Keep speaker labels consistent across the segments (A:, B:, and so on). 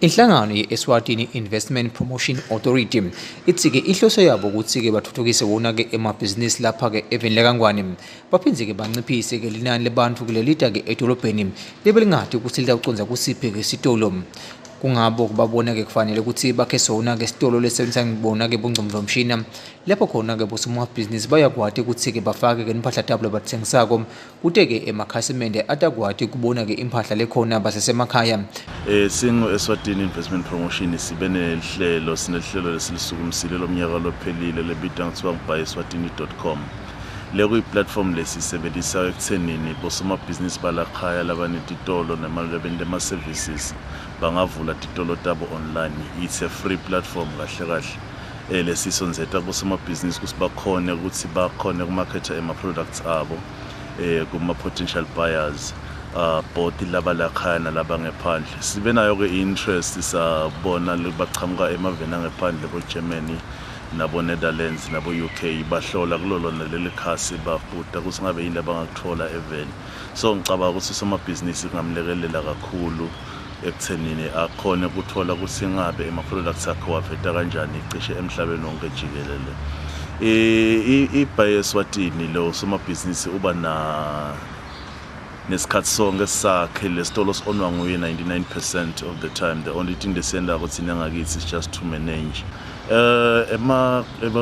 A: Inhlangano ye-Eswatini Investment Promotion Authority ithi-ke ihloso yabo ukuthi-ke bathuthukise wona-ke emabhizinisi lapha-ke eveni leKangwane baphindze-ke banciphise-ke linani lebantu kulelida-ke edolobheni libe lingathi ukuthi litawucondza kusiphi-ke isitolo. Kungabo babona-ke kufanele ukuthi bakhe sona-ke isitolo lesebenzisa ngibona-ke bungcondvomshina lapho khona-ke bosomabhizinisi bayakwati ukuthi-ke bafake-ke impahla tabo lebathengisako kute-ke emakhasimende atakwati kubona-ke impahla lekhona basesemakhaya.
B: Singu-Eswatini Investment Promotion sibe nehlelo lesilisukumisile lomnyaka lophelile lebitwa ngokuthiwa buy-eswatini.com. Lekuyiplatform lesisebenzisa ekuthenini bosomabhizinisi balakhaya labanetitolo nema-services bangavula titolo tabo online. It's a free platform kahle kahle. Lesisonzeta bosomabhizinisi ukuthi bakhone ukuthi bakhone kumarketa ema-products abo kuma-potential buyers. Both laba lakhaya nalaba ngephandle sibe nayo-ke i-interest sabona bachamuka emaveni angephandle bo-Germany nabo-Netherlands nabo-UK bahlola kulolona leli khasi babuta ukuthi ngabe yini abangakuthola eveni. So ngicabanga ukuthi somabhizinisi kungamlekelela kakhulu ekuthenini akhone ukuthola ukuthi ngabe ema-products akhe waveta kanjani cishe emhlabeni wonke jikelele. I-buy-eswatini lo somabhizinisi uba nesikhathi sonke sakhe lesitolo sonwa nguye 99% of the time. The only thing lesenda ukuthi nangakithi is just to manage.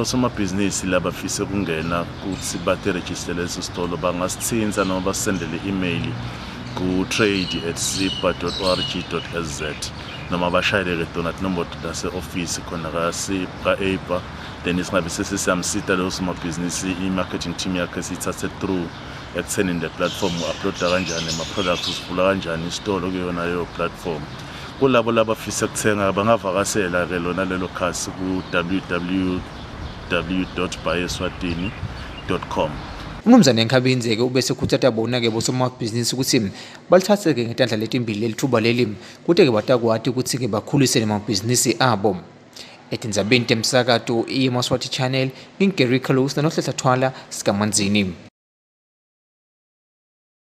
B: Somabhizinisi labafise kungena ukuthi baregister leso sitolo bangasithinza noma basendele email ku trade@sipa.org.sz noma bashayele donate number tase office khona ka eipa. Then isingabe sesiyamsita lo somabhizinisi i-marketing team yakhe sithathe through ekutheni the platform uploada kanjani ama-products usivula kanjani isitolo kuyona leyo platform. Kulabo labafisa ukuthenga bangavakasela-ke lona lelo khasi ku www.buy-eswatini.com.
A: Umnumzane Nkhabinze-ke ubese kuthata bona-ke bosomabhizinisi ukuthi balithathe-ke ngetandla letimbili lelithuba leli kute-ke batakwati ukuthi-ke bakhulise nemabhizinisi abo. Etindzabeni temsakato i-Maswati Channel, ngingeri Close nanohlahla thwala sikamanzini.